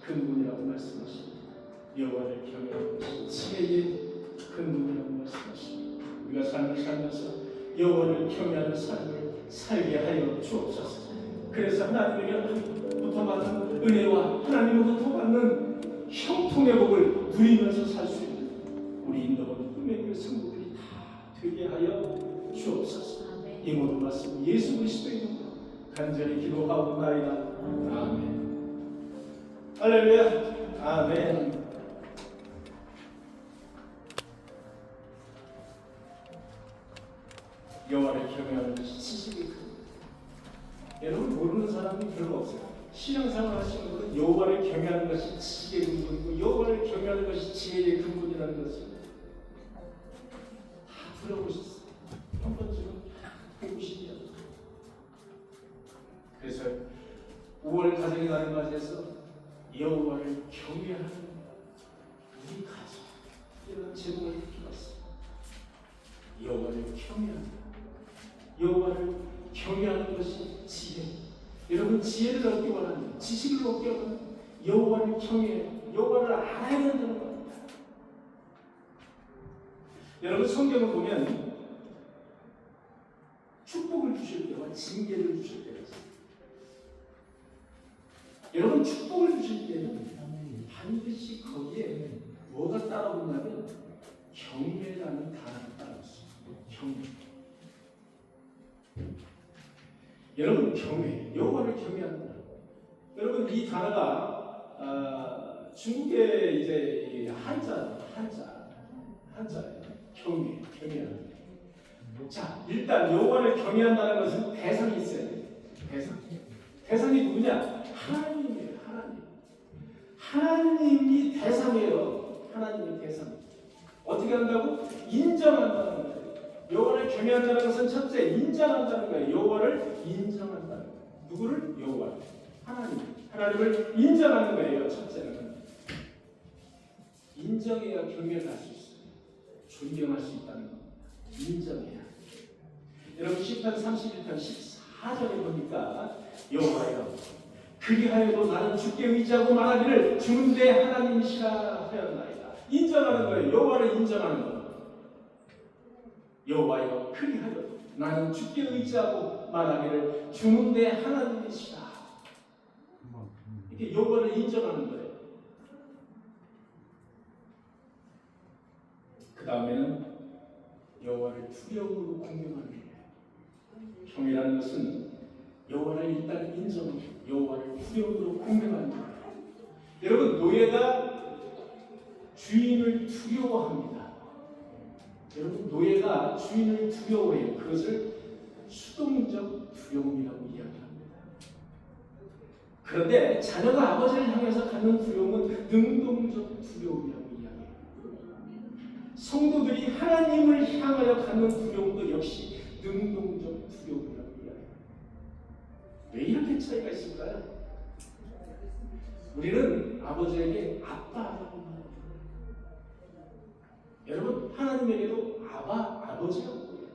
근본이라고 말씀하십니다. 여호와를 경외하는 것이 지혜의 근본이라고 말씀하십니다. 우리가 삶을 살면서 여호와를 경외하는 삶을 살게 하여 주옵소서. 그래서 하나님에게부터 받는 은혜와 하나님으로부터 받는 형통의 복을 누리면서 살 수 있는 우리 인도원 꿈의 성도들이 다 되게 하여 주옵소서. 이 모든 말씀 예수 그리스도의 이름으로 간절히 기도하옵나이다. 아멘. 할렐루야. 아멘. 여호와를 경외하는 것이 지식이 큽니다. 여러분 모르는 사람이 별로 없어요. 신앙생활 하시는 분은 여호와를 경외하는 것이 지식의 근본이고 여호와를 경외하는 것이 지혜의 근본이라는 것을 다 들어보셨어요. 한 번쯤은 보고 싶냐. 그래서 5월 가정의 날을 맞이해서 여호와를 경외하는 우리 가정 이런 제목을 붙여봤습니다. 여호와를 경외한다. 여호와를 경외하는 것이 지혜. 여러분 지혜를 얻기 원하는, 지식을 얻기 원하는 여호와를 경외해, 여호와를 알아야 된다는 겁니다. 여러분 성경을 보면 축복을 주실 때와 징계를 주실 때가 있습니다. 여러분 축복을 주실 때는 반드시 거기에 뭐가 따라오냐면 경외라는 단어가 따라왔습니다. 경외. 여러분 경외, 여호와를 경외한다. 여러분 이 단어가 중국의 이제 한자예요. 경외하는. 자, 일단 여호와를 경외한다는 것은 대상이 있어야 돼요. 대상이 누구냐? 하나님이에요. 하나님이 대상이에요. 하나님이 대상. 어떻게 한다고? 인정한다는 거예요. 여호와를 경외한다는 것은 첫째 인정한다는 거예요. 여호와를 인정한다는 거예요. 누구를? 여호와. 하나님을 인정하는 거예요. 첫째는 인정해야 경외를 할 수 있어요. 존경할 수 있다는 겁니다. 인정해야. 여러분 시편 31편 14절에 보니까 여호와여 그리하여도 나는 주께 의지하고 말하기를 주는 내 하나님이시라 하였나이다. 인정하는 거예요. 여호와를 인정하는 거예요. 여호와여 그리하여도 나는 주께 의지하고 말하기를 주는 내 하나님이시라. 이렇게 여호와를 인정하는 거예요. 그 다음에는 여호와를 두려움으로 공경하는 거예요. 경외라는 것은 여호와를 일단 인정하고 여호와를 두려움으로 공경하는 거예요. 여러분 노예가 주인을 두려워합니다. 여러분 노예가 주인을 두려워해요. 그것을 수동적 두려움이라고 이야기합니다. 그런데 자녀가 아버지를 향해서 갖는 두려움은 능동적 두려움이라고 이야기해요. 성도들이 하나님을 향하여 갖는 두려움도 역시 능동적 두려움이라고 이야기해요. 왜 이렇게 차이가 있을까요? 우리는 아버지에게 아빠라고 말합니다. 여러분 하나님에게도 아버지라고 해요.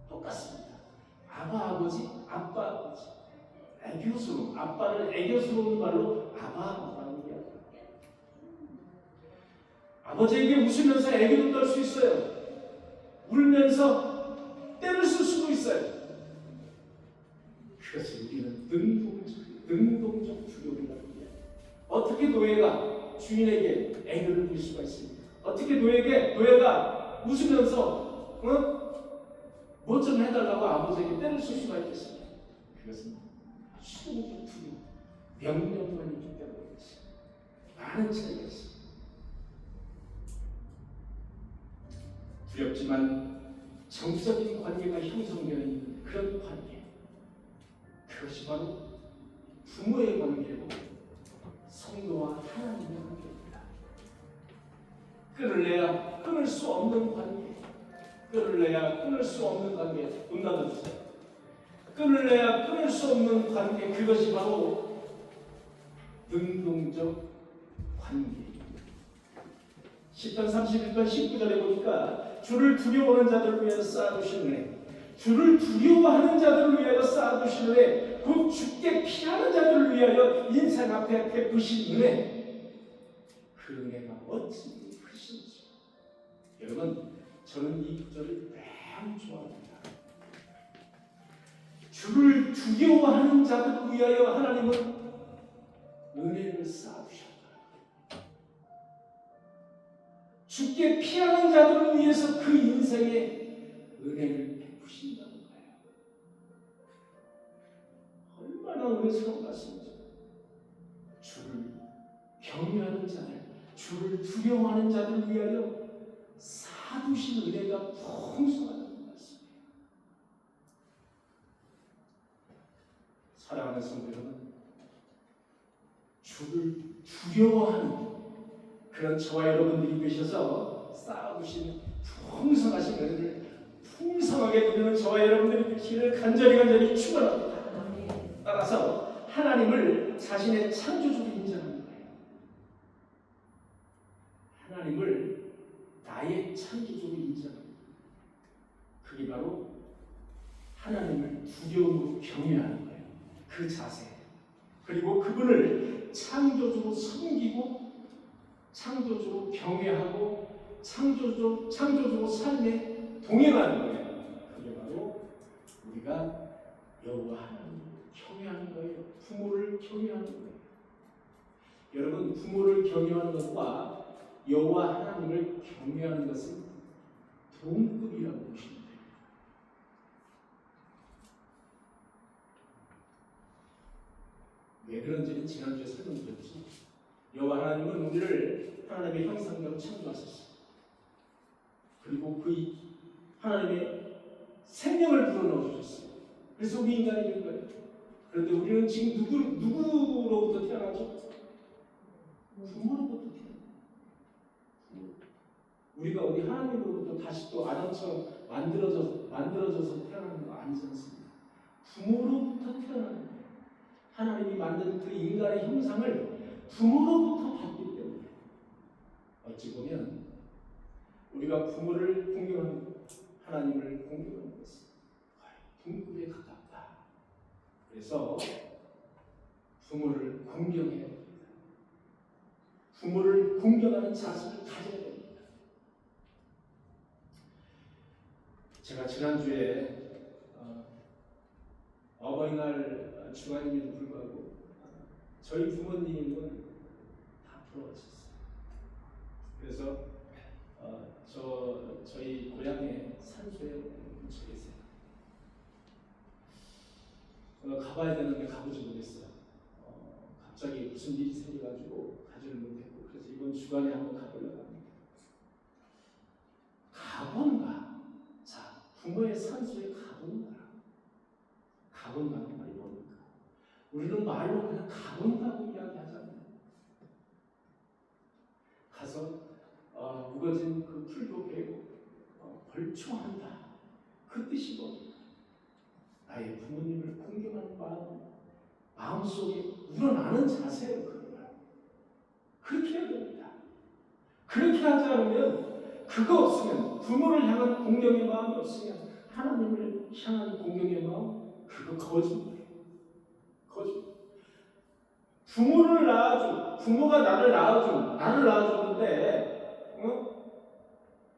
똑같습니다. 아버지, 아빠 아버지. 애교스러움, 아빠를 애교스러운 말로 아바라고 이야기합니다. 아버지에게 웃으면서 애교도 떨 수 있어요. 울면서 때를 쓸 수도 있어요. 그것을 우리는 능동적 두려움이라고 해요. 어떻게 노예가 주인에게 애교를 부릴 수가 있습니까? 어떻게 노예가 웃으면서 뭐 좀 해달라고 아버지에게 때를 쓸 수가 있겠습니까? 그것은 수동적 두려움, 명령만 있기 때문에 많은 차이가 있습니다. 두렵지만 정적인 관계가 형성되어 있는 그런 관계, 그것이 바로 부모의 관계고 성도와 하나님의 관계입니다. 끊을래야 끊을 수 없는 관계, 끊을래야 끊을 수 없는 관계. 눈 닫아주세요. 끊을래야 끊을 수 없는 관계, 그것이 바로 능동적 관계입니다. 시편 31편 19절에 보니까 주를 두려워하는 자들을 위하여 쌓아두신 은혜, 주를 두려워하는 자들을 위하여 쌓아두신 은혜, 곧 죽게 피하는 자들을 위하여 인생 앞에 베푸신 은혜, 그 은혜가 어찌 크신지. 여러분, 저는 이 구절을 매우 좋아합니다. 주를 두려워하는 자들을 위하여 하나님은 은혜를 쌓아주셨다. 죽게 피하는 자들을 위해서 그 인생에 은혜를 베푸신다는 거예요. 얼마나 은혜스러운 말씀이죠. 주를 경외하는 자들, 주를 두려워하는 자들을 위하여 쌓아두신 은혜가 풍성하다는 말씀이에요. 사랑하는 성도 여러분, 주를 두려워하는 그런 저와 여러분들이 되셔서 쌓아두신 풍성하신 은혜를 풍성하게 누리는 저와 여러분들이 되시기를 간절히 축원합니다. 따라서 하나님을 자신의 창조주로 인정하는 거예요. 하나님을 나의 창조주로 인정합니다. 그게 바로 하나님을 두려움으로 경외하는 거예요. 그 자세. 그리고 그분을 창조주로 섬기고 창조주로 경외하고 창조주로 삶에 동행하는 거예요. 그게 바로 우리가 여호와 하나님을 경외하는 거예요. 부모를 경외하는 거예요. 여러분, 부모를 경외하는 것과 여호와 하나님을 경외하는 것은 동급이라고 보시면 돼요. 왜 그런지는 지난주에 설명드렸죠. 여호와 하나님은 우리를 하나님의 형상대로 창조하셨어요. 그리고 그 하나님의 생명을 불어넣어 주셨어요. 그래서 우리 인간이 된 거예요. 그런데 우리는 지금 누구로부터 태어나죠? 부모로부터 태어나요. 우리가 어디 하나님으로부터 다시 또 아담처럼 만들어져서 태어나는 거 아니지 않습니까? 부모로부터 태어나는 거예요. 하나님이 만든 그 인간의 형상을 부모로부터 받기 때문에 어찌 보면 우리가 부모를 공경하는 것, 하나님을 공경하는 것은 동급에 가깝다. 그래서 부모를 공경해야 됩니다. 부모를 공경하는 자세를 가져야 됩니다. 제가 지난주에 어버이날 주간임에도 불구하고 저희 부모님은 다 돌아가셨어요. 그래서 저희 고향의 산소에 묻혀 계세요. 가봐야 되는데 가보지 못했어요. 갑자기 무슨 일이 생겨가지고 가지를 못했고, 그래서 이번 주간에 한번 가보려고 합니다. 가본가? 자, 부모의 산소에 가본가? 가본가는 말이 뭡니까? 우리는 말로 그냥 가본다고 이야기하잖아요. 가서 우거진 그 풀도 베고 벌초한다. 그 뜻이 뭡니까? 나의 부모님을 공경하는 마음속에 우러나는 자세예요. 그렇게 해야 됩니다. 그렇게 하지 않으면, 그거 없으면, 부모를 향한 공경의 마음이 없으면 하나님을 향한 공경의 마음, 그거 거짓말이에요. 거짓말. 부모가 나를 낳아줬는데,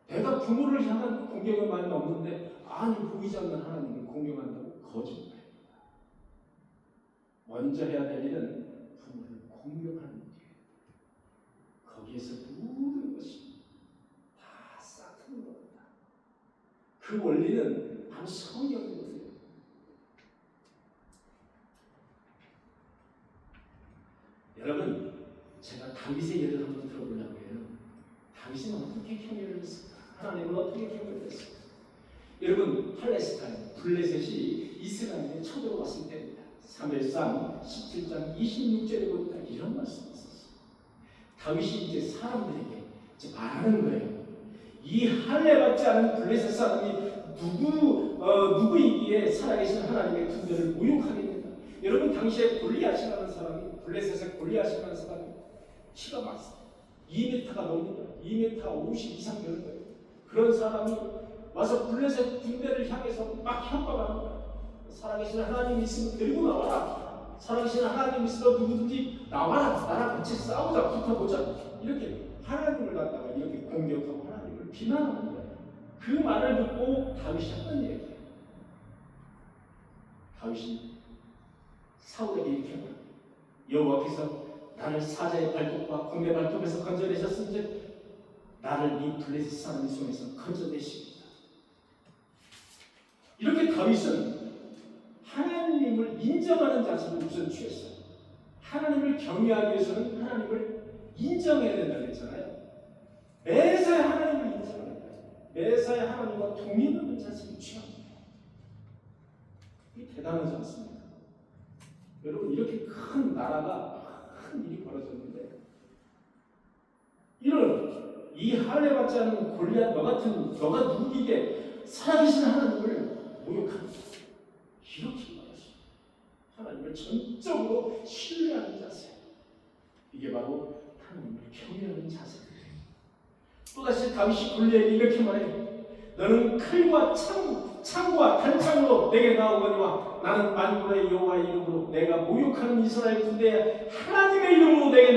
내가 부모를 향한 공경의 마음이 없는데, 아니, 보이지 않는 하나님을 공경한다고? 거짓말입니다. 먼저 해야 될 일은 부모를 공경하는 일이에요. 거기에서 모든 것이 다 쌓이는 겁니다. 그 원리는 바로 성경이거든요. 여러분, 제가 다윗의 예를 한번 들어보려고 해요. 다윗은 어떻게 경외를 했을까? 하나님을 어떻게 경외를 했을까? 여러분, 팔레스타인, 블레셋이 이스라엘에 쳐들어왔을 때입니다. 사무엘상 17장 26절에 보니까 이런 말씀이 있었어요. 다윗이 이제 사람들에게 이제 말하는 거예요. 이 할례 받지 않은 블레셋 사람이 누구이기에 살아계신 하나님의 군대를 모욕하겠는가? 여러분, 당시에 골리앗이라는 사람이, 블레셋의 골리앗이라는 사람이 키가 막 2m가 넘는 거예요. 2m 50 이상 되는 거예요. 그런 사람이 와서 블레셋 군대를 향해서 막 협박하는 거예요. 살아계신 하나님 있으면 데리고 나와라. 살아계신 하나님 있으면 누구든지 나와라. 나랑 같이 싸우자. 붙어보자. 이렇게 하나님을 갖다가 이렇게 공격하고 하나님을 비난하는 거예요. 그 말을 듣고 다윗이 하는 얘기예요. 다윗이 사울에게 이렇게 말합니다. 여호와께서 나를 사자의 발톱과 곰의 발톱에서 건져내셨은즉 나를 이 블레셋 사람의 손에서 건져내십니다. 이렇게 다윗은 하나님을 인정하는 자세를 우선 취했어요. 하나님을 경외하기 위해서는 하나님을 인정해야 된다고 했잖아요. 매사에 하나님을 인정해야 돼요. 매사에 하나님과 동의하는 자세를 취합니다. 이게 대단하지 않습니까? 여러분, 이렇게 큰 나라가 큰 일이 벌어졌는데 이런 이 할례 받지 않은 골리앗 너가 누구기에 살아계신 하나님을 모욕합니다. 이렇게 말하죠. 하나님을 전적으로 신뢰하는 자세. 이게 바로 하나님을 경외하는 자세예요. 또다시 다윗이 골리앗에게 이렇게 말해요. 너는 칼과 창과 단창으로 내게 나오거니와 나는 만군의 여호와의 이름으로 내가 모욕하는 이스라엘 군대의 하나님의 이름으로 내게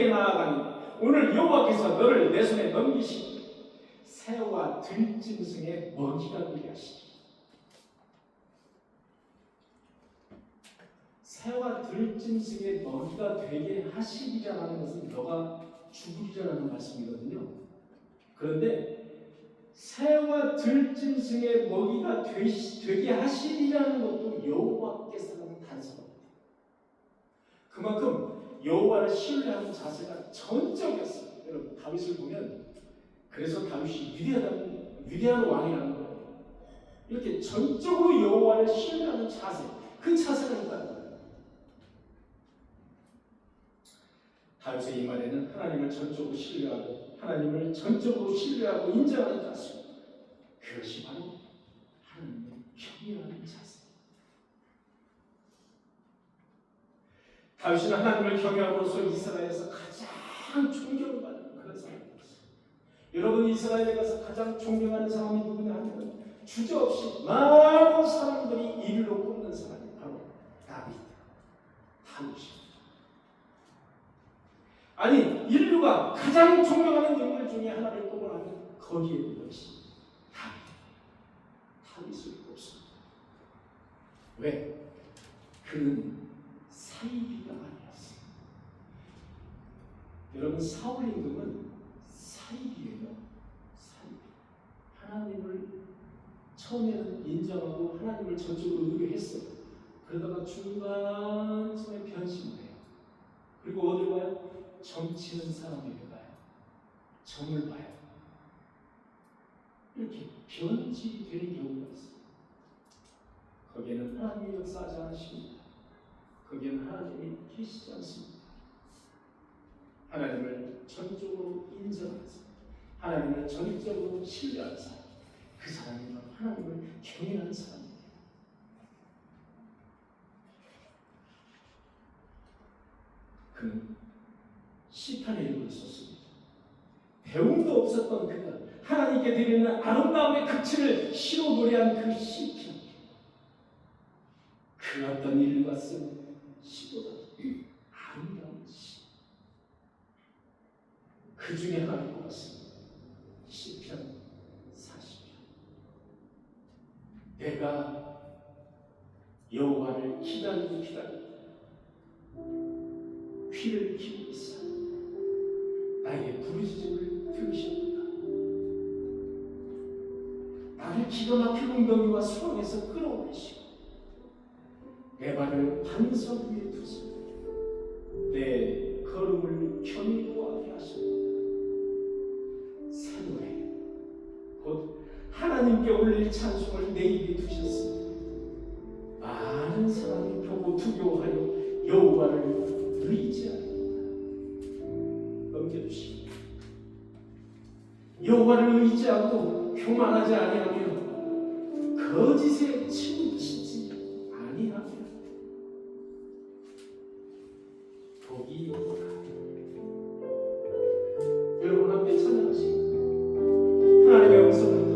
나아가니 오늘 여호와께서 너를 내 손에 넘기시고 새와 들짐승의 먹이가 되게 하시니 새와 들짐승의 먹이가 되게 하시리라는 것은 너가 죽으리라는 말씀이거든요. 그런데 새와 들짐승의 먹이가 되게 하시리라는 것도 여호와께서는 단서입니다. 그만큼 여호와를 신뢰하는 자세가 전적이었어요. 여러분, 다윗을 보면 그래서 다윗이 위대한 왕이라는 거예요. 이렇게 전적으로 여호와를 신뢰하는 자세, 그 자세가 있다는 거예요. 다윗의 이 말에는 하나님을 전적으로 신뢰하고 인정하는 자세, 그것이 바로 하나님을 경외하는 자세. 다윗은 하나님을 경외함으로써 이스라엘에서 가장 존경받는 그런 사람이었어요. 여러분, 이스라엘에 가서 가장 존경하는 사람이 누구냐 하면 주저없이 많은 사람들이 이리로 꼽는 사람이 바로 다윗입니다. 아니, 인류가 가장 존경하는 인물 중에 하나를 꼽으라면 거기에 있는 것이 다윗을 꼽습니다. 왜? 그는 사이비가 아니었어요. 여러분, 사울 임금은 사이비예요. 사이비. 하나님을 처음에는 인정하고 하나님을 전적으로 의뢰했어요. 그러다가 중간쯤에 변심돼요. 그리고 어딜 봐요? 정치는 사람에게 가요. 정을 봐요. 이렇게 변질이 되는 경우가 있어요. 거기에는 하나님이 역사하지 않으십니다. 거기에는 하나님이 계시지 않습니다. 하나님을 전적으로 인정하면서 하나님을 전적으로 신뢰하는 사람, 그 사람이 바로 하나님을 경외하는 사람입니다. 그는 시편의 이름을 썼습니다. 배움도 없었던 그가 하나님께 드리는 아름다움의 극치를 시로 노래한 그 시편, 그 어떤 인류가 쓴 시보다 아름다운 시, 그 중에 하나를 뽑았습니다. 시편 40편. 내가 여호와를 기다리고 귀를 기울이사 나의 부르짖음을 들으셨도다. 나를 기가 막힌 웅덩이와 수렁에서 끌어올리시고 내 발을 반석 위에 두사 내 걸음을 견고하게 하셨도다. 새 노래 곧 하나님께 올릴 찬송을 내 입에 두셨습니다. 많은 사람이 보고 두려워하여 여호와를 의지하리로다. 넘겨주시고 여호와를 의지하고 교만하지 아니하며 거짓에 치우치지 아니하며 복이 있도다. 여러분 함께 찬양하시고 하나님의 음성을 듣고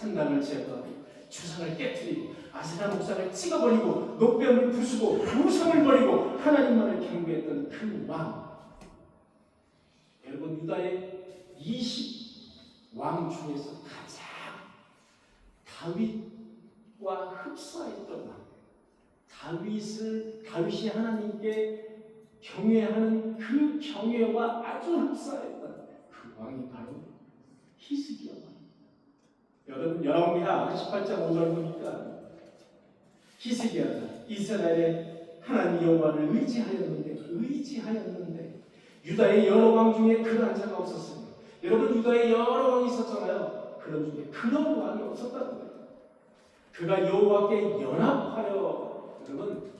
산당을 제거하고 주상을 깨뜨리고 아세라 목상을 찍어버리고 노뱀을 부수고 우상을 버리고 하나님만을 경배했던 그 왕. 여러분, 유다의 20왕 중에서 가장 다윗과 흡사했던 왕, 다윗이 하나님께 경외하는 그 경외와 아주 흡사했던 그 왕이 바로 히스기야 왕. 여러분, 열왕기하 18장 5절 보니까 히스기야가 이스라엘의 하나님 여호와를 의지하였는데 유다의 여러 왕 중에 그런 자가 없었으니, 여러분, 유다의 여러 왕이 있었잖아요. 그런 중에 그런 왕이 없었다는 거예요. 그가 여호와께 연합하여, 여러분,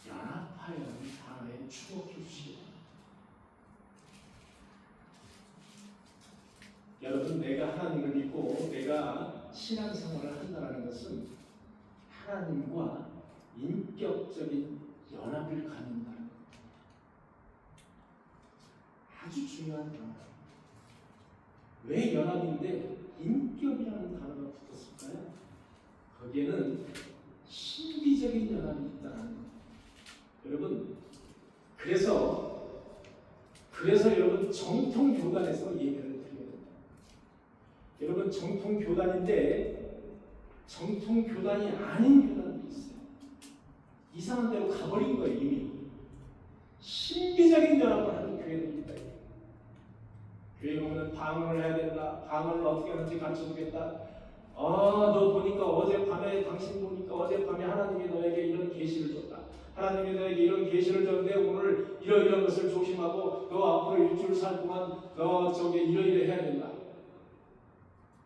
연합하여 이 단어에 주목해 주시기 바랍니다. 여러분, 내가 하나님을 믿고 내가 신앙생활을 한다는 것은 하나님과 인격적인 연합을 갖는다. 아주 중요한 단어예요. 왜 연합인데 인격이라는 단어가 붙었을까요? 거기에는 신비적인 연합이 있다는 거예요. 여러분, 그래서 여러분 정통 교단에서 얘기를 드려야 됩니다. 여러분, 정통 교단인데 정통 교단이 아닌 교단도 있어요. 이상한 데로 가버린 거예요. 이미 신비적인 연합을 하는 교회들이 있다. 교회 보면 방언을 해야 된다. 방언을 어떻게 하는지 가르쳐주겠다. 너 보니까 어젯밤에 당신 보니까 어젯밤에 하나님이 너에게 이런 계시를 줬다. 하나님이 너에게 이런 계시를 줬는데 오늘 이런 것을 조심하고 너 앞으로 일주일 살 동안 너 이러이러 해야 된다.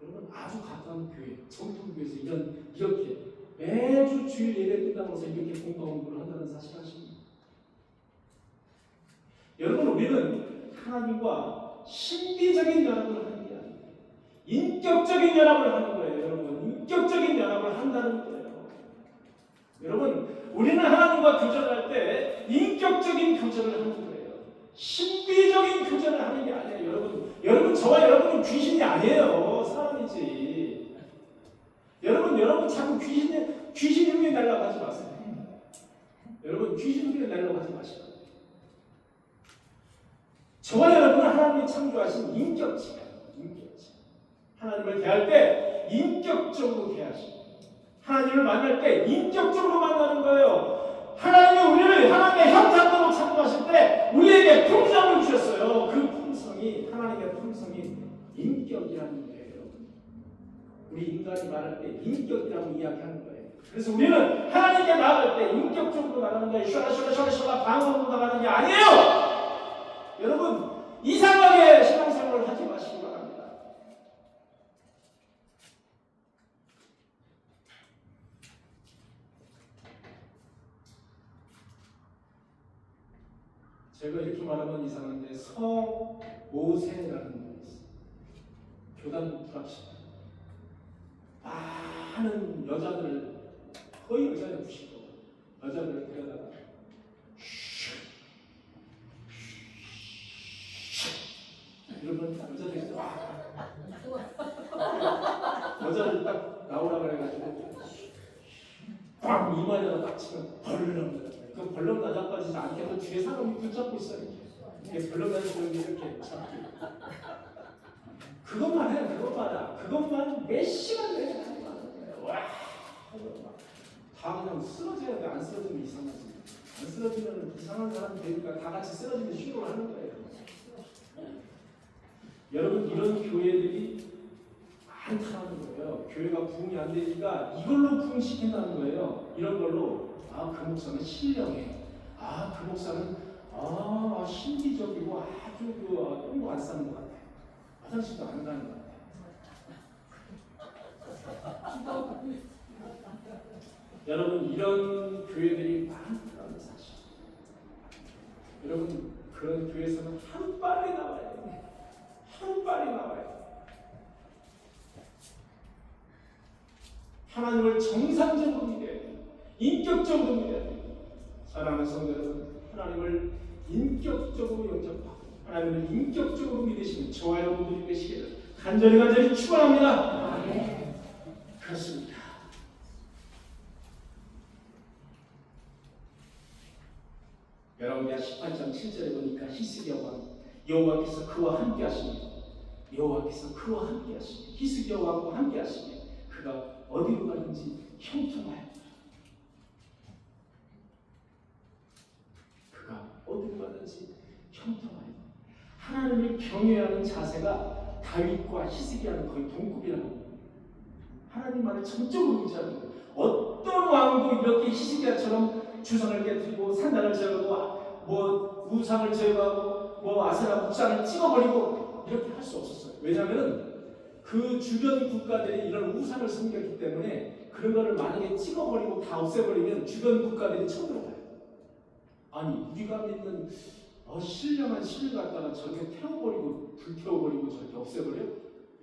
여러분, 아주 가까운 교회, 정통교회에서 이렇게 매주 주일 예배 끝나고서 이렇게 공동공부를 한다는 사실 아십니까? 여러분, 우리는 하나님과 신비적인 연합을 하는 게 아니에요. 인격적인 연합을 하는 거예요. 여러분, 인격적인 연합을 한다는 거예요. 여러분, 우리는 하나님과 교제를 할 때 인격적인 교제를 하는 거예요. 신비적인 교제를 하는 게 아니에요. 여러분, 저와 여러분은 귀신이 아니에요. 사람이지. 여러분 자꾸 귀신 흉내 내려고 하지 마세요. 여러분, 귀신 흉내 내려고 하지 마시고. 저와 여러분은 하나님이 창조하신 인격체예요. 인격체. 하나님을 대할 때 인격적으로 대하시고, 하나님을 만날 때 인격적으로 만나는 거예요. 하나님이 우리를 하나님의 형상대로 창조하실 때 우리에게 품성을 주셨어요. 그 품성이, 하나님의 품성이 인격이라는 거예요. 우리 인간이 말할 때 인격이라고 이야기하는 거예요. 그래서 우리는 하나님께 나아갈 때 인격적으로 나가는 거예요. 슈라슈라슈라슈라 방언으로 나가는 게 아니에요. 여러분, 이상하게 신앙생활을 하지 마시기 바랍니다. 제가 이렇게 말하면 이상한데 서모세라는 분이 있어요. 교단 불합시다. 많은 여자들을, 거의 여자를 부시고 여자들을 데려다가 이러면 여자들이 여자를 딱 나오라 그래가지고 빡 이마에다가 딱 치면 벌렁 나요. 그 벌렁 나자까지 않게도 뒤에 사람이 붙잡고 있어요. 이게 벌렁 나자고 이렇게 잡고. 그것만 해요. 그것만 몇 시간 내내 하는 거예요. 와, 다 그냥 쓰러져야 돼. 안 쓰러지면 이상하지. 안 쓰러지면 이상한 사람 되니까 다 같이 쓰러지면 쉬고 하는 거예요. 여러분, 이런 교회들이 많다는 거예요. 교회가 부흥이 안 되니까 이걸로 부흥시킨다는 거예요. 이런 걸로, 그 목사는 신령해. 그 목사는 신비적이고 아주 똥도 안 싸는 것 같아. 화장실도 안 가는 것 같아. 여러분, 이런 교회들이 많다는 사실. 여러분, 그런 교회에서는 하루빨리 나와야 돼요. 하루빨리 나와요. 하나님을 정상적으로 믿어야 돼요. 인격적으로 믿어야 돼요. 사랑하는 성도 여러분, 하나님을 인격적으로 영접하고 하나님을 인격적으로 믿으시는 저와 여러분들이 되시기를 간절히 축원합니다. 7절에 보니까 히스기야 왕 여호와께서 그와 함께 하시니 여호와께서 그와 함께 하시니 히스기야 왕과 함께 하시니 그가 어디로 가든지 형통하였다. 그가 어디로 가든지 형통하였다. 하나님을 경외하는 자세가 다윗과 히스기야는 거의 동급이라는 거예요. 하나님만을 전적으로 의지하는 거예요. 어떤 왕도 이렇게 히스기야처럼 주상을 깨뜨리고 산당을 제거하고 뭐 우상을 제거하고 뭐 아세라 목상을 찍어버리고 이렇게 할 수 없었어요. 왜냐하면 그 주변 국가들이 이런 우상을 섬겼기 때문에 그런 거를 만약에 찍어버리고 다 없애버리면 주변 국가들이 쳐들어가요. 아니 우리가 믿는 신령한 신을 갖다가 저렇게 태워버리고 불태워버리고 저렇게 없애버려?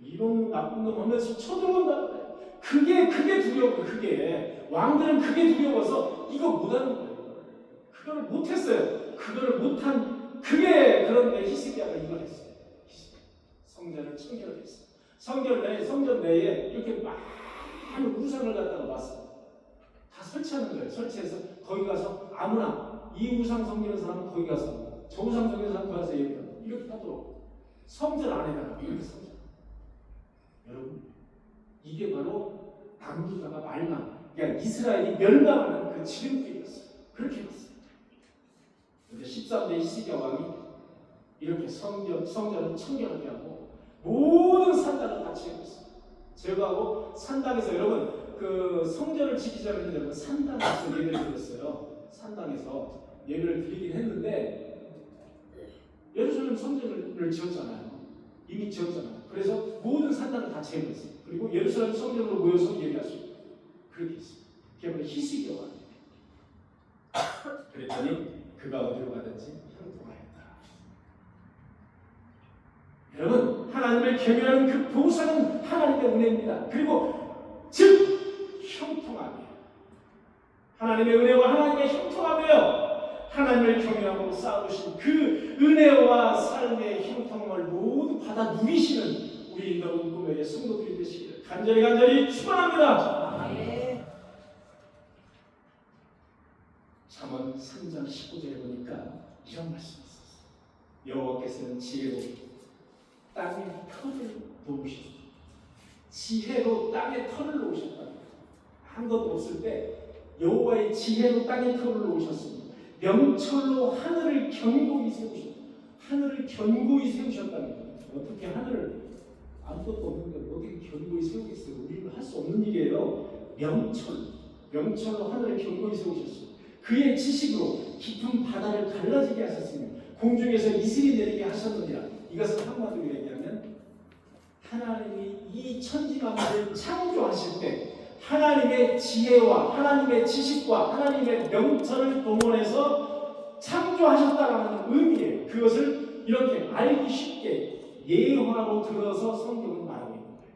이런 나쁜 놈 하면서 쳐들어온다. 그게 두려워. 그게 왕들은 그게 두려워서 이거 못하는 거예요. 그거를 못했어요. 그거를 못한 그게 그런데 히스기야가 이걸 했어요. 성전을 청결했어요. 성전 내에 이렇게 많은 우상을 갖다가 놨어요. 다 설치하는 거예요. 설치해서 거기 가서 아무나 이 우상 섬기는 사람은 거기 가서 저 우상 섬기는 사람은 거기 가서 이렇게 하도록 성전 안에다가 이렇게 성전. 여러분 이게 바로 남유다가 말망, 그러니까 이스라엘이 멸망하는 그 지름길이었어요. 그렇게 봤어요. 근데 13대 히스기야 왕이 이렇게 성전을 청결하게 하고 모든 산당을 다 제거했어요. 제거하고 산당에서 여러분 그 성전을 지키자면 여러분 산당에서 예배를 드렸어요. 산당에서 예배를 드리긴 했는데 예루살렘 성전을 지었잖아요. 이미 지었잖아요. 그래서 모든 산당을 다 제거했어요. 그리고 예루살렘 성전으로 모여서 예배할 수 있어요. 그렇게 했어요. 그게 바로 히스기야 왕. 그랬더니 그가 어디로 가든지 형통하였다. 여러분 하나님을 경외하는 그 보상은 하나님의 은혜입니다. 그리고 즉 형통함이에요. 하나님의 은혜와 하나님의 형통함이에요. 하나님을 경외함으로 쌓으신 그 은혜와 삶의 형통함을 모두 받아 누리시는 우리 인도로 꿈의 성도들이 되시기를 간절히 축원합니다. 잠언 3장 19절에 보니까 이런 말씀이 있었어요. 여호와께서는 지혜로 땅에 털을 놓으셨다. 지혜로 땅에 털을 놓으셨다. 아무것도 없을 때 여호와의 지혜로 땅에 털을 놓으셨습니다. 명철로 하늘을 견고히 세우셨다. 하늘을 견고히 세우셨다는 거예요. 어떻게 하늘을 아무것도 없는데 어떻게 견고히 세우겠어요? 우리는 할 수 없는 일이에요. 명철로 하늘을 견고히 세우셨어요. 그의 지식으로 깊은 바다를 갈라지게 하셨으며 공중에서 이슬이 내리게 하셨느니라. 이것을 한마디로 얘기하면 하나님이 이 천지만물을 창조하실 때 하나님의 지혜와 하나님의 지식과 하나님의 명철을 동원해서 창조하셨다는 의미예요. 그것을 이렇게 알기 쉽게 예화로 들어서 성경은 말하고 있는 거예요.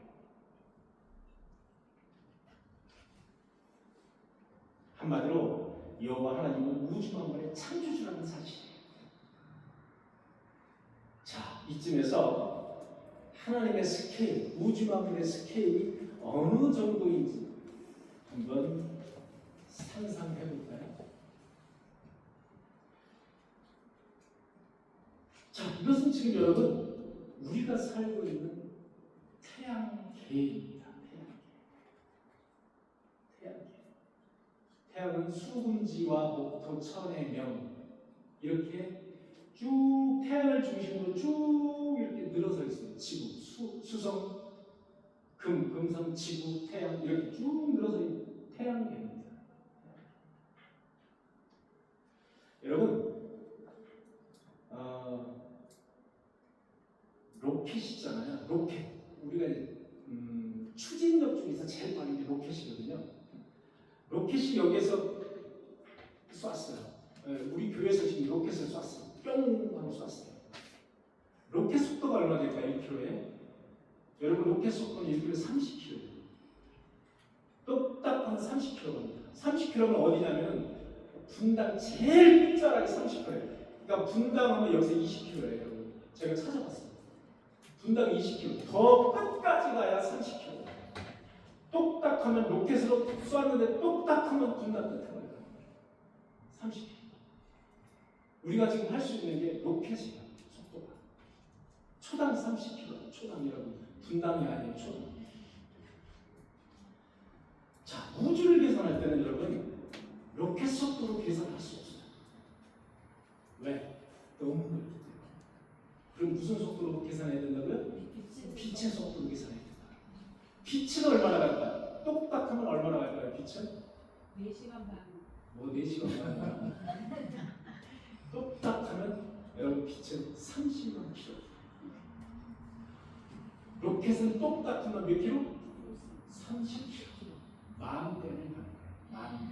한마디로 여호와 하나님은 우주 만물의 창조주라는 사실이에요. 자, 이쯤에서 하나님의 스케일, 우주 만물의 스케일이 어느 정도인지 한번 상상해 볼까요? 자, 이것은 지금 여러분 우리가 살고 있는 태양계입니다. 태양은 수금지와 목토, 천의 명 이렇게 쭉 태양을 중심으로 쭉 이렇게 늘어서 있어요. 지구, 수성, 금성, 지구, 태양 이렇게 쭉 늘어서 있는 태양계입니다. 여러분, 로켓이잖아요. 로켓. 우리가 추진력 중에서 제일 많은 게 로켓이거든요. 로켓이 여기에서 쐈어요. 우리 교회에서 지금 로켓을 쐈어요. 뿅 하고 쐈어요. 로켓 속도가 얼마 될까요? 1km에? 여러분 로켓 속도는 1km에 30km. 똑딱하면 30km입니다. 30km는 어디냐면 분당 제일 끝자락이 30km예요. 그러니까 분당하면 여기서 20km예요. 여러분. 제가 찾아봤어요. 분당 20km. 더 끝까지 가야 30km. 똑딱하면 로켓으로 쐈는데 똑딱하면 분당 끝에 가요. 30km. 우리가 지금 할 수 있는 게 로켓이에요. 속도가. 초당 30km. 초당 여러분. 분당이 아니에요. 초당. 자, 우주를 계산할 때는 여러분 로켓 속도로 계산할 수 없어요. 왜? 너무 멀기 때문에. 그럼 무슨 속도로 계산해야 된다고요? 빛의 속도로 계산해야 된다. 빛은 얼마나 갈까요? 똑딱하면 얼마나 갈까요? 빛은? 4시간 반. 뭐 4시간 반이야? 똑딱하면 여러분 빛은 30만 킬로. 로켓은 똑딱하면 몇 킬로? 30킬로. 10,000배를 가는 거예요. 10,000배.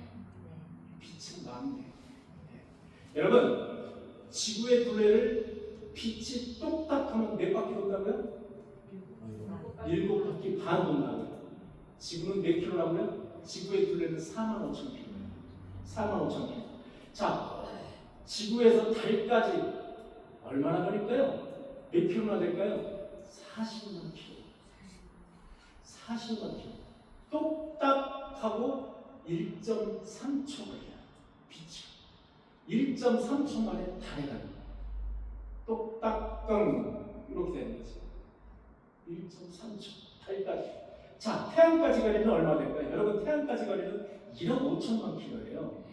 빛은 10,000배. 여러분, 지구의 둘레를 빛이 똑딱하면 몇 바퀴 돈다고요? 7바퀴 반 돈다고요. 지구는 몇 킬로라고요? 지구의 둘레는 45,000킬로예요. 45,000킬로. 자, 지구에서 달까지 얼마나 걸릴까요? 몇 킬로나 될까요? 40만 킬로. 40만 킬로. 똑딱하고 1.3초 걸려요. 빛이. 1.3초 만에 달에 가는 거예요. 똑딱껑 이렇게 되는 거죠. 1.3초 달까지. 자, 태양까지 거리는 얼마 될까요? 여러분, 태양까지 거리는 1억 5천만 킬로예요.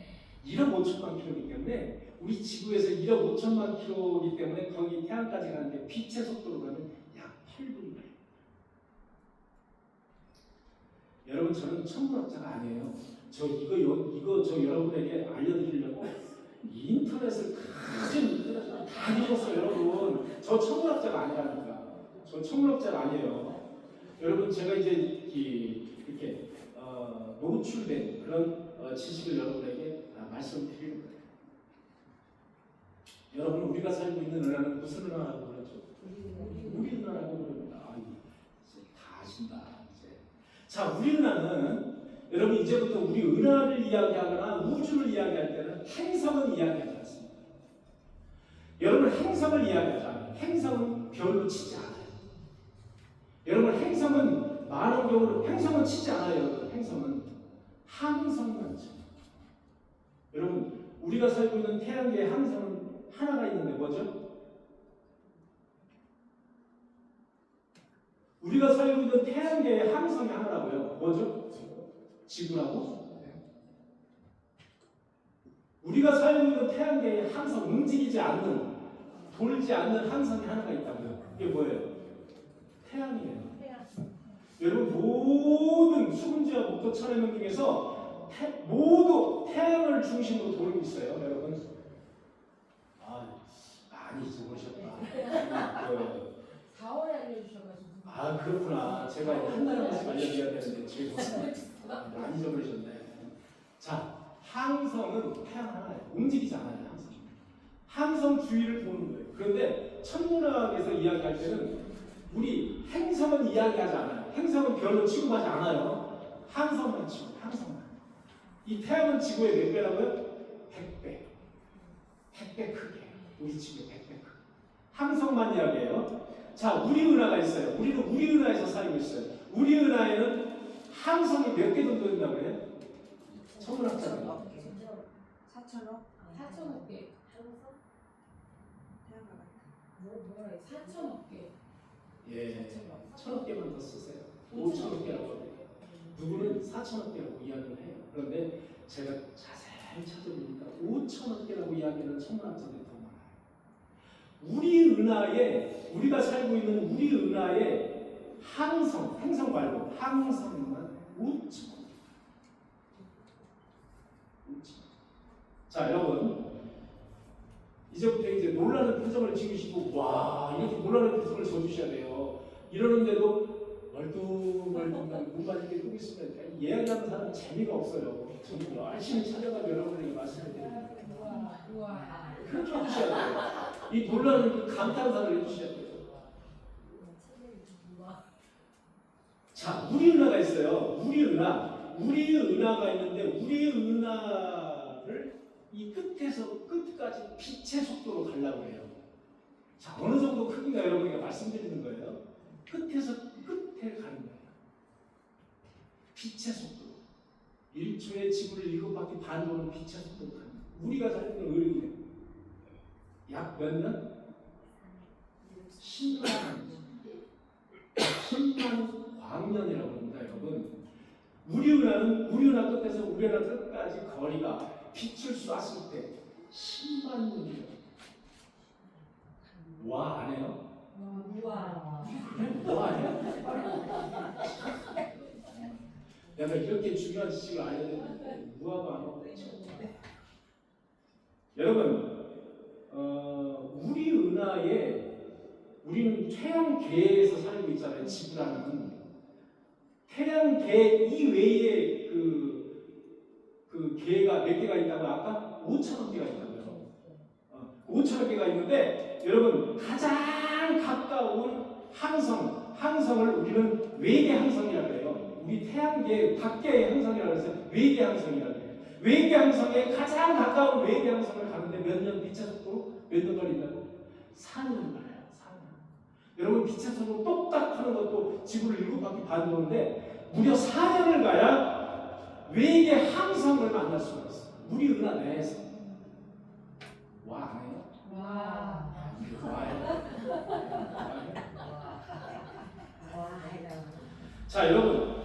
1억 5천만 킬로이기 때문에 우리 지구에서 1억 5천만 킬로이기 때문에 거기 태양까지 가는데 빛의 속도로 가면 약 8분이 걸려요. 여러분, 저는 천문학자가 아니에요. 이거 저 여러분에게 알려드리려고 인터넷을 다 뒤졌어요, 여러분. 저 천문학자가 아니라니까. 저 천문학자가 아니에요. 여러분, 제가 이제 이렇게 노출된 그런 지식을 여러분에게 말씀드리는 거예요. 여러분, 우리가 살고 있는 은하는 무슨 은하라고 그러죠? 우리 은하라고 그럽니다. 이제 다 아신다. 이제. 자, 우리 은하는 여러분, 이제부터 우리 은하를 이야기하거나 우주를 이야기할 때는 행성은 이야기하지 않습니다. 여러분, 행성을 이야기하자. 행성은 별로 치지 않아요. 여러분, 행성은 많은 경우는 행성은 치지 않아요. 여러분, 행성은 항성만 쳐요. 여러분, 우리가 살고 있는 태양계의 항성은 하나가 있는데 뭐죠? 우리가 살고 있는 태양계의 항성이 하나라고요. 뭐죠? 지구라고? 우리가 살고 있는 태양계의 항성, 움직이지 않는, 돌지 않는 항성이 하나가 있다고요. 그게 뭐예요? 태양이에요. 여러분, 모든 수금지와 목토 천해명 중에서 모두 태양을 중심으로 돌고 있어요. 여러분, 많이 잊어버리셨다. 4월에 알려주셔가지고. 그렇구나. 제가 한 달에 한 번씩 알려드려야 되는데 제가 많이 잊어버리셨네. 자, 항성은 태양 하나예요. 움직이지 않아요. 항성 주위를 도는 거예요. 그런데 천문학에서 이야기할 때는 우리 행성은 이야기하지 않아요. 행성은 별로 취급하지 않아요. 항성만 취급, 항성만. 이 태양은 지구의 몇 배라고요? 100배. 100배 크게. 우리 지구의 100배 크게. 항성만 이야기해요. 자, 우리 은하가 있어요. 우리는 우리 은하에서 살고 있어요. 우리 은하에는 항성이 몇 개 정도 된다고 해요? 천문학자는 4,000억? 4,000억 개. 뭐라 해? 4,000억 개. 예, 1,000억 개만 더 쓰세요. 5,000억 개라고 해요. 누구는 4,000억 개라고 이야기를 해요. 그런데 제가 자세히 찾아보니까 5,000억 개라고 이야기하는 천문학자들이 더 많아요. 우리 은하에, 우리가 살고 있는 우리 은하에 항성, 행성 말고 항성만 5,000억. 자, 여러분, 이제부터 이제 놀라는 표정을 지으시고, 와, 이렇게 놀라는 표정을 지어주셔야 돼요. 이러는데도 멀뚱멀뚱 눈만 이렇게 뜨고 있으면 이야기하는 사람은 재미가 없어요. 저는 열심히 찾아가서 여러분에게 말씀을 드립니다. 그렇게 해주셔야 돼요. 이 놀라는 그 감탄사를 해주셔야 돼요. 자, 우리 은하가 있어요. 우리 은하가 있는데 우리 은하를 이 끝에서 끝까지 빛의 속도로 가려고 해요. 자, 어느 정도 크기가 여러분에게 말씀드리는 거예요. 끝에서 끝에 가는 거예요. 빛의 속도로. 1초에 지구를 7바퀴 반 도는 빛의 속도로 가는 거예요. 우리가 살고 있는 의뢰. 약 몇 년? 10만 광년이라고 합니다, 여러분. 우리 은하 끝에서 우리 은하 끝까지 거리가 빛을 쐈을 때 10만 년이요. 와, 안 해요? 우와. 와, 안 해요? 내가 이렇게 중요한 지식을 알아야 되는데 무화도 안 하고. 여러분, 우리 은하에 우리는 태양계에서 살고 있잖아요. 지구라는 태양계 이외에 그 계가 몇 개가 있다고 아까 5천억 개가 있다고요. 5천억 개가 있는데 여러분 가장 가까운 항성을 우리는 외계 항성이라고 해요. 우리 태양계 밖의 항성이라고 해서 외계 항성이라고 해요. 외계 항성에 가장 가까운 외계 항성을 가는데 몇 년 빛의 속도로 몇 년 걸린다고? 4년 걸려요. 4년. 여러분 빛의 속도로 똑딱 하는 것도 지구를 7바퀴 반도는데 무려 4년을 가야 외계 항성을 만날 수가 있어요. 우리 은하 내에서. 와, 안 해요? 와. 자, 여러분,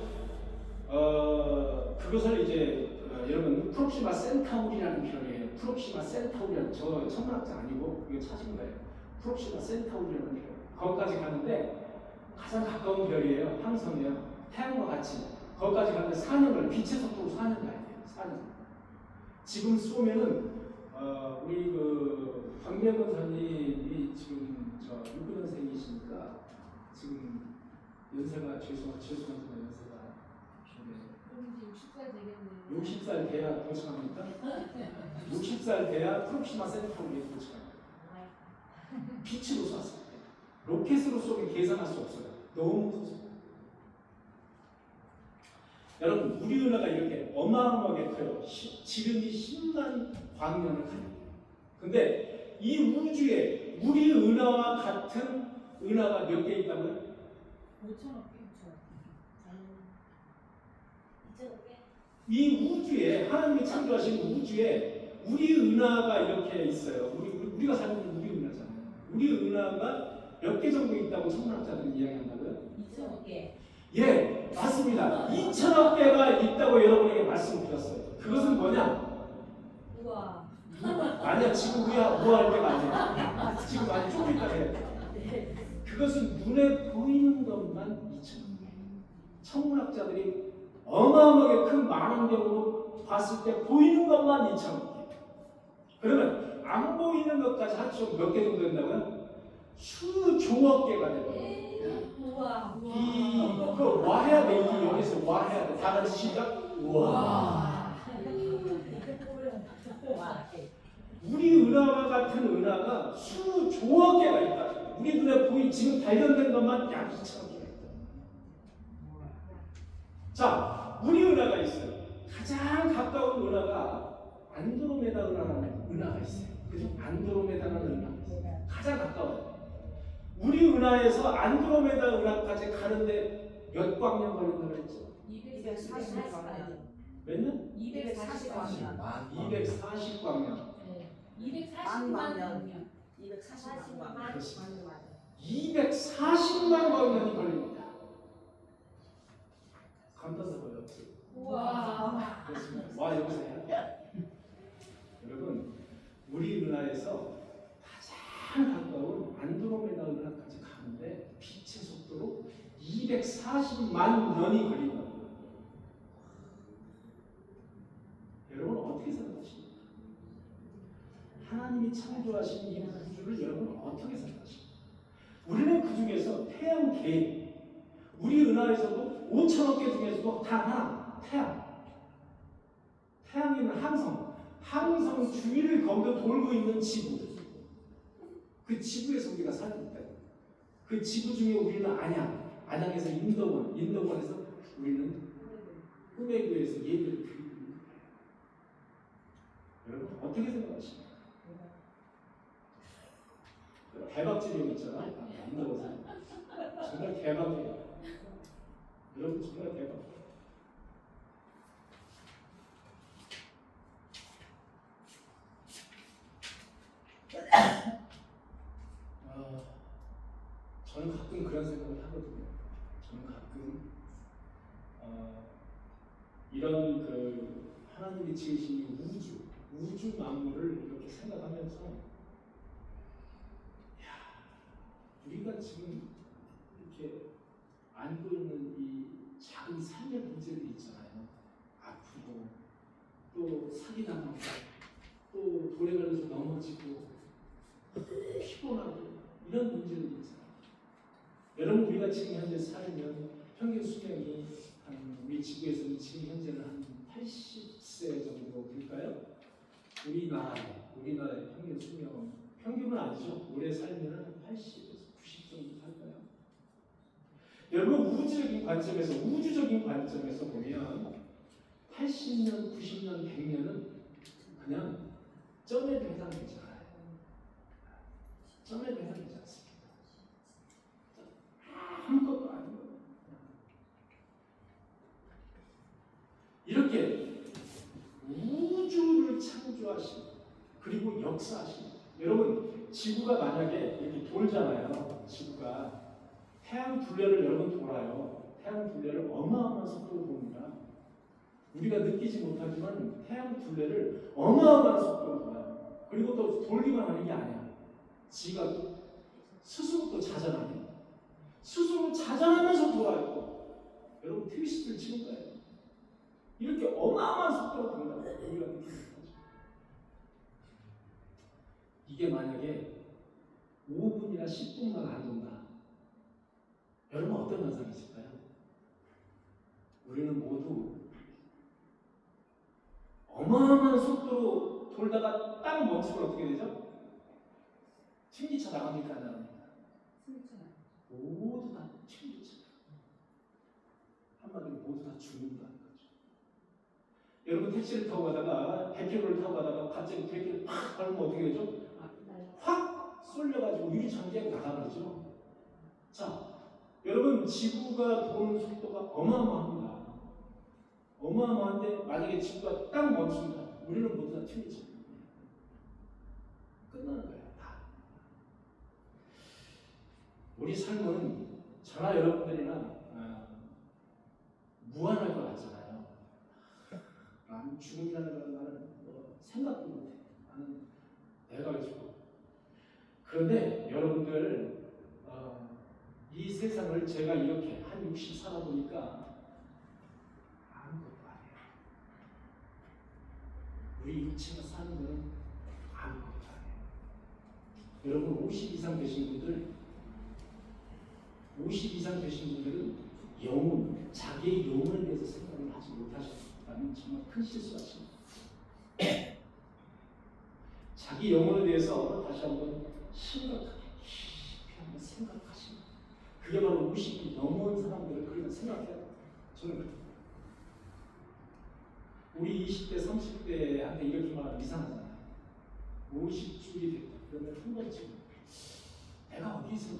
그것을 이제 여러분 프록시마 센타우리라는 별이에요. 프록시마 센타우리라는 저 천문학자 아니고 이거 찾은 거예요. 프록시마 센타우리라는 별. 거기까지 가는데 가장 가까운 별이에요. 항성이요. 태양과 같이. 거기까지 가는데 4년을 빛의 속도로 4년 가야 돼요. 4년. 지금 쏘면은 우리 그 박명건 선생님이 지금 저 69년생이시니까 지금 연세가 죄송합니다. 연세가 그럼 이제 60살 되겠네요. 60살 돼야 도착합니까? 60살 돼야 프록시마 센타우리에 도착합니다. 빛으로 쐈을 때 로켓으로 쏘면 계산할 수 없어요. 너무 커서. 여러분 우리 은하가 이렇게 어마어마하게 커요. 지름이 10만 광년을 가요. 근데 이 우주에 우리 은하와 같은 은하가 몇 개 있다고요? 5천억 개. 이 우주에 하나님이 창조하신 우주에 우리 은하가 이렇게 있어요. 우리가 살고 있는 우리 은하잖아요. 우리 은하가 몇 개 정도 있다고 천문학자들이 이야기한다고요? 2천억 개. 예, 맞습니다. 2천억 개가 있다고 여러분에게 말씀드렸어요. 그것은 뭐냐? 우와. 아니야, 지금 우할 때가 아니에요. 지금 아니 조금 있다 해야 돼. 그것은 눈에 보이는 것만 2천억 개. 천문학자들이 어마어마하게 큰 망원경으로 봤을 때 보이는 것만 2천억 개. 그러면 안 보이는 것까지 합치면 몇 개 정도 된다고요? 수조억 개가 돼요. 우와. 그 와해야 돼. 이 여기서 와해야 돼. 다 같이 시작. 와. 우리 은하와 같은 은하가 수조억 개가 있다. 우리 눈에 보이 지금 발견된 것만 약 2천억 개가 있다. 자, 우리 은하가 있어요. 가장 가까운 은하가 안드로메다 은하라는 은하가 있어요. 그죠? 안드로메다라는 은하가 있어요. 가장 가까워요. 우리 은하에서 안드로메다 은하까지 가는데 몇 광년 걸린다고 했죠? 240광년. 몇 년? 240광년. 240광년. 네. 240만 광년. 240만. 240만 광년이 걸립니다. 감탄사고요. 우와. 그렇습니다. 와, 여기서 해야 돼. 여러분, 우리 은하에서 가장 가까운 안드로메다 은하까지 가는데 빛의 속도로 240만 년이 걸린다고요. 여러분 어떻게 생각하십니까? 하나님이 창조하신 이 우주를 여러분 어떻게 생각하십니까? 우리는 그 중에서 태양계, 우리 은하에서도 5천억 개 중에서도 단 하나, 태양에 있는 항성 주위를 거기서 돌고 있는 지구, 그 지구에서 우리가 살고 있다. 그 지구 중에 우리는 안양에서 인도원에서 우리는 꿈의교회에서 예배를 드리고 있는 거예요. 여러분 어떻게 생각하십니까? 대박집이 있잖아. 인도원에서 정말 대박이에요. 여러분 정말 대박. 저는 가끔 이런 그 하나님이 지으신 이 우주 만물을 이렇게 생각하면서 우리가 지금 이렇게 안고 있는 이 작은 삶의 문제들이 있잖아요. 아프고 또 사기당하고 또 돌에 걸려서 넘어지고 피곤하고 이런 문제들이 있잖아요. 여러분 우리가 지금 현재 살면 평균 수명이 우리 지구에서는 지금 현재는 한 80세 정도 될까요? 우리나라의 평균 수명 평균은 아니죠. 오래 살면 80에서 90 정도 살까요? 여러분 우주적인 관점에서 보면 80년, 90년, 100년은 그냥 점에도 해당되잖아요. 점에도 해당되지 않습니다. 아무것도 아닌 거예요. 이렇게 우주를 창조하신 그리고 역사하신 여러분 지구가 만약에 이렇게 돌잖아요. 지구가 태양 둘레를 여러분 돌아요. 태양 둘레를 어마어마한 속도로 돕니다. 우리가 느끼지 못하지만 태양 둘레를 어마어마한 속도로 돌아요. 그리고 또 돌기만 하는 게 아니야. 지가 스스로 또 자전하네. 스스로 자전하면서 돌아요. 여러분 트위스트를 치는 거예요. 이렇게 어마어마한 속도로 돈다고 우리가 느끼는 거죠. 이게 만약에 5분이나 10분만 안 돈다. 여러분 어떤 현상이 있을까요? 우리는 모두 어마어마한 속도로 돌다가 딱 멈추면 어떻게 되죠? 튕기쳐 나갑니까? 안 나갑니까? 모두 다 튕기쳐. 한마디로 모두 다 죽는다는 거죠. 여러분 택시를 타고 가다가 100km를 타고 가다가 갑자기 브레이크를 팍 밟으면 어떻게 되죠? 확 쏠려가지고 유리창에 나가버리죠. 자, 여러분 지구가 도는 속도가 어마어마합니다. 어마어마한데 만약에 지구가 딱 멈춘다. 우리는 모두 다 튕기죠. 끝나는 거예요. 다. 우리 삶은 저나 여러분들이나 무한할 것 같잖아요. 나는 죽음이라는 걸 나는 생각도 못해. 나는 내가 죽어. 그런데 여러분들 이 세상을 제가 이렇게 한 60 살아보니까 아무것도 아니에요. 우리 육체가 사는 건 아무것도 아니에요. 여러분 50 이상 되신 분들은 자기의 영혼에 대해서 생각을 하지 못하셨다면 정말 큰 실수하십니다. 자기 영혼에 대해서 다시 한번 심각하게 깊이 한번 생각하십니다. 그게 바로 50이 넘어온 사람들을 그렇게 생각해요. 저는 그래요. 우리 20대, 30대한테 이렇게 말하면 이상하잖아요. 50줄이 됐다. 그러면 한 번쯤 내가 어디서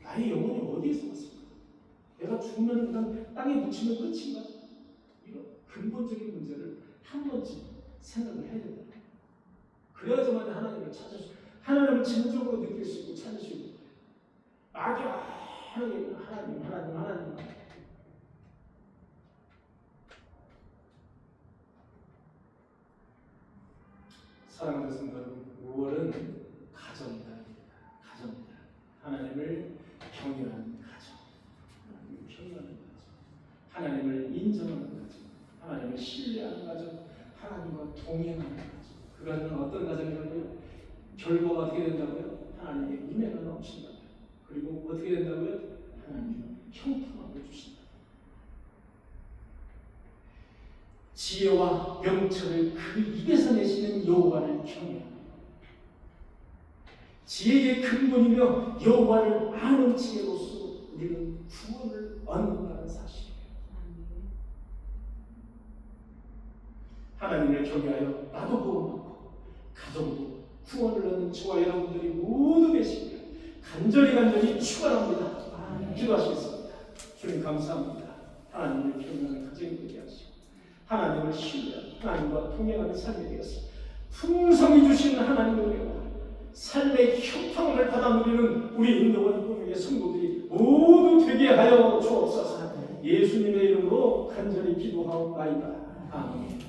나의 영혼이 어디에서 왔을까? 내가 죽으면 그냥 땅에 묻히면 끝인가? 이런 근본적인 문제를 한 번쯤 생각을 해야 된다. 그래야지만 하나님을 찾을 수, 하나님을 진정으로 느낄 수 있고 찾을 수 있는 거예요. 하나님. 사랑하는 성도 여러분, 5월은 가정이다. 가정이다. 하나님을 경외하는 가정. 하나님을 인정하는 가정. 하나님을 신뢰하는 가정. 하나님과 동행하는 가정. 그거는 어떤 가정이냐고요? 결과가 어떻게 된다고요? 하나님의 은혜가 넘친다고요. 그리고 어떻게 된다고요? 하나님의 형통함을 주신다. 지혜와 명철을 그 입에서 내시는 여호와를 경외하라. 지혜의 근본이며 여호와를 아는 지혜로서 우리는 구원을 얻는다는 사실이에요. 하나님을 경외하여 나도 구원받고 가정도 구원을 얻는 저와 여러분들이 모두 되시기를 간절히 축원합니다. 기도하시겠습니다. 주님 감사합니다. 하나님을 경외하는 가정이 되게 하시고 하나님을 신뢰하는 하나님과 동행하는 삶이 되어서 풍성히 주시는 하나님의 은혜와 삶의 형통을 받아 누리는 우리 인도원 꿈의 성도들이 모두 되게 하여 주옵소서. 기도하옵나이다. 아멘.